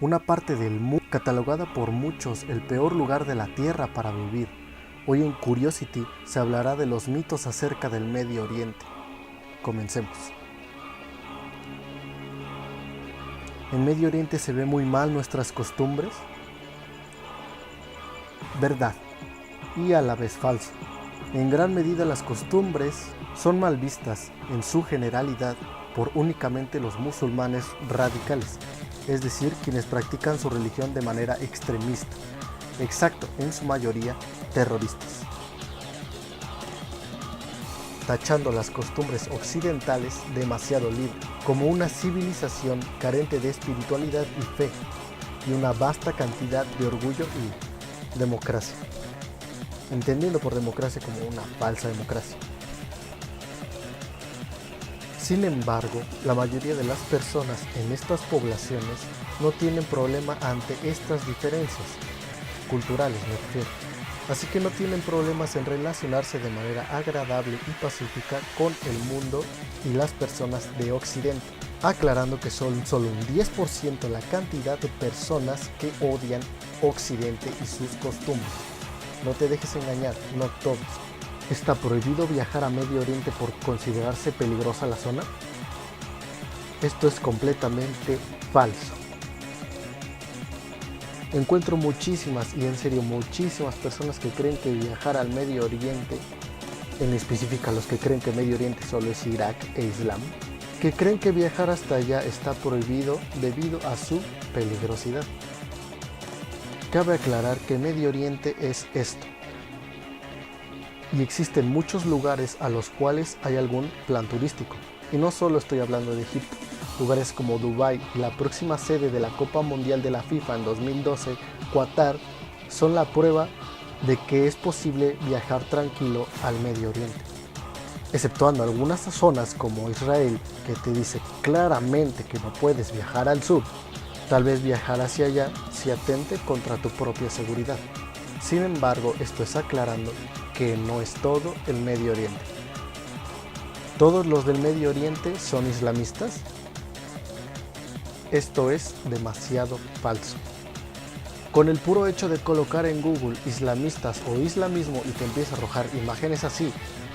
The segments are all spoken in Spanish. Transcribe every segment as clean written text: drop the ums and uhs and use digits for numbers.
una parte del mundo catalogada por muchos el peor lugar de la Tierra para vivir. Hoy en Curiosity se hablará de los mitos acerca del Medio Oriente. Comencemos. ¿En Medio Oriente se ve muy mal nuestras costumbres? Verdad, y a la vez falso. En gran medida las costumbres son mal vistas en su generalidad por únicamente los musulmanes radicales, es decir, quienes practican su religión de manera extremista, exacto, en su mayoría terroristas, tachando las costumbres occidentales demasiado libre, como una civilización carente de espiritualidad y fe, y una vasta cantidad de orgullo y democracia, entendiendo por democracia como una falsa democracia. Sin embargo, la mayoría de las personas en estas poblaciones no tienen problema ante estas diferencias culturales, me refiero. Así que no tienen problemas en relacionarse de manera agradable y pacífica con el mundo y las personas de Occidente, aclarando que son solo un 10% la cantidad de personas que odian Occidente y sus costumbres. No te dejes engañar, no todos. ¿Está prohibido viajar a Medio Oriente por considerarse peligrosa la zona? Esto es completamente falso. Encuentro muchísimas, y en serio muchísimas personas que creen que viajar al Medio Oriente, en específico los que creen que Medio Oriente solo es Irak e Islam, que creen que viajar hasta allá está prohibido debido a su peligrosidad. Cabe aclarar que Medio Oriente es esto. Y existen muchos lugares a los cuales hay algún plan turístico. Y no solo estoy hablando de Egipto. Lugares como Dubái y la próxima sede de la Copa Mundial de la FIFA en 2012, Qatar, son la prueba de que es posible viajar tranquilo al Medio Oriente. Exceptuando algunas zonas como Israel, que te dice claramente que no puedes viajar al sur. Tal vez viajar hacia allá si atente contra tu propia seguridad. Sin embargo, esto es aclarando que no es todo el Medio Oriente. ¿Todos los del Medio Oriente son islamistas? Esto es demasiado falso. Con el puro hecho de colocar en Google islamistas o islamismo y te empieza a arrojar imágenes así,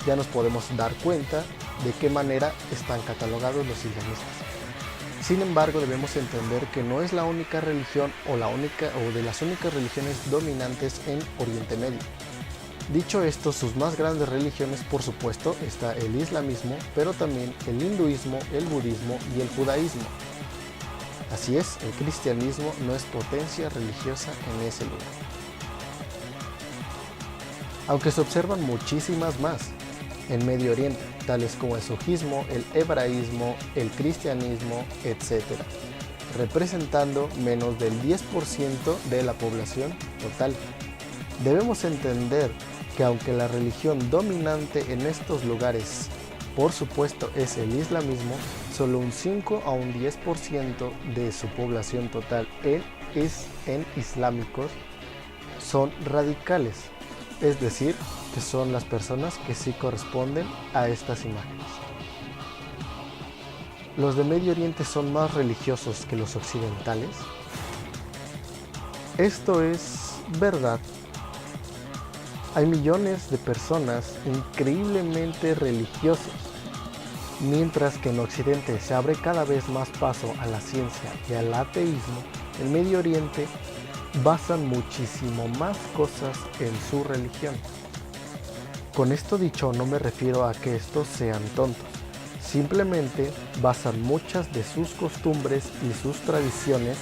ya nos podemos dar cuenta de qué manera están catalogados los islamistas. Sin embargo, debemos entender que no es la única religión o de las únicas religiones dominantes en Oriente Medio. Dicho esto, sus más grandes religiones, por supuesto, está el islamismo, pero también el hinduismo, el budismo y el judaísmo. Así es, el cristianismo no es potencia religiosa en ese lugar. Aunque se observan muchísimas más en Medio Oriente, tales como el sufismo, el hebraísmo, el cristianismo, etc., representando menos del 10% de la población total. Debemos entender que aunque la religión dominante en estos lugares, por supuesto, es el islamismo, solo un 5 a un 10% de su población total en islámicos son radicales, es decir, que son las personas que sí corresponden a estas imágenes. ¿Los de Medio Oriente son más religiosos que los occidentales? Esto es verdad. Hay millones de personas increíblemente religiosas, mientras que en Occidente se abre cada vez más paso a la ciencia y al ateísmo. En Medio Oriente basan muchísimo más cosas en su religión. Con esto dicho, no me refiero a que estos sean tontos, simplemente basan muchas de sus costumbres y sus tradiciones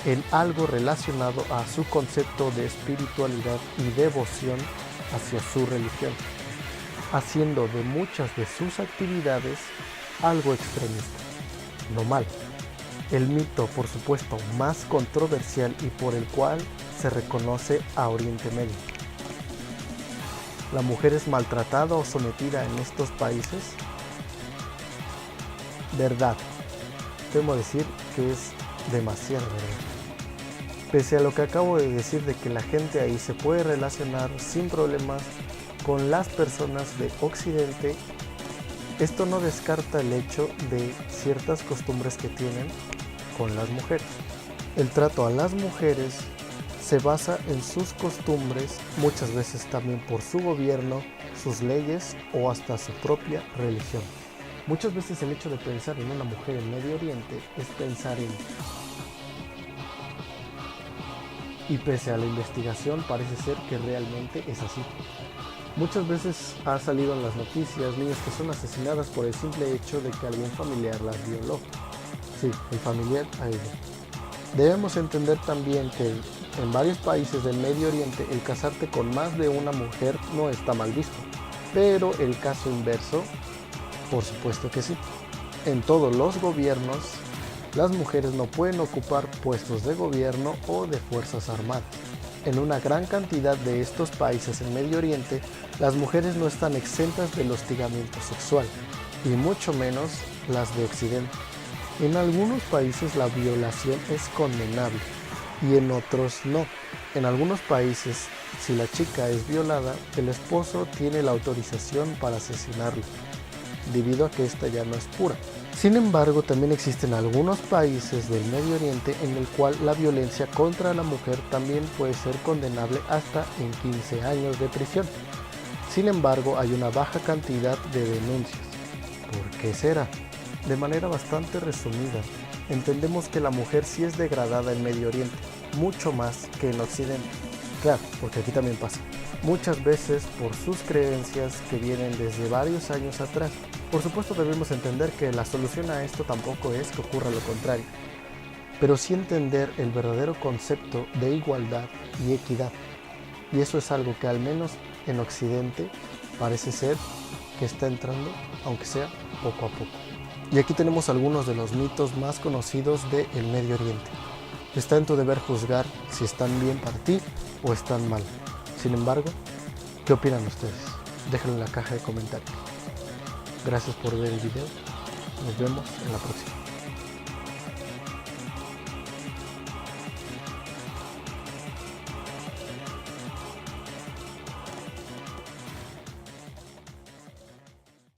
en algo relacionado a su concepto de espiritualidad y devoción hacia su religión, haciendo de muchas de sus actividades algo extremista, no mal. El mito, por supuesto, más controversial y por el cual se reconoce a Oriente Medio. ¿La mujer es maltratada o sometida en estos países? Verdad. Temo decir que es demasiado verdad. Pese a lo que acabo de decir de que la gente ahí se puede relacionar sin problemas con las personas de Occidente, esto no descarta el hecho de ciertas costumbres que tienen con las mujeres. El trato a las mujeres se basa en sus costumbres, muchas veces también por su gobierno, sus leyes o hasta su propia religión. Muchas veces el hecho de pensar en una mujer en Medio Oriente es pensar en... Y pese a la investigación parece ser que realmente es así. Muchas veces ha salido en las noticias niñas que son asesinadas por el simple hecho de que algún familiar las violó. Sí, el familiar a ella. Debemos entender también que en varios países del Medio Oriente el casarte con más de una mujer no está mal visto, pero el caso inverso, por supuesto que sí. En todos los gobiernos, las mujeres no pueden ocupar puestos de gobierno o de fuerzas armadas. En una gran cantidad de estos países en Medio Oriente, las mujeres no están exentas del hostigamiento sexual, y mucho menos las de Occidente. En algunos países la violación es condenable y en otros no. En algunos países, si la chica es violada, el esposo tiene la autorización para asesinarla, debido a que esta ya no es pura. Sin embargo, también existen algunos países del Medio Oriente en el cual la violencia contra la mujer también puede ser condenable hasta en 15 años de prisión. Sin embargo, hay una baja cantidad de denuncias. ¿Por qué será? De manera bastante resumida, entendemos que la mujer sí es degradada en Medio Oriente, mucho más que en Occidente. Claro, porque aquí también pasa. Muchas veces por sus creencias que vienen desde varios años atrás. Por supuesto debemos entender que la solución a esto tampoco es que ocurra lo contrario, pero sí entender el verdadero concepto de igualdad y equidad. Y eso es algo que al menos en Occidente parece ser que está entrando, aunque sea poco a poco. Y aquí tenemos algunos de los mitos más conocidos del Medio Oriente. Está en tu deber juzgar si están bien para ti o están mal. Sin embargo, ¿qué opinan ustedes? Déjenlo en la caja de comentarios. Gracias por ver el video. Nos vemos en la próxima.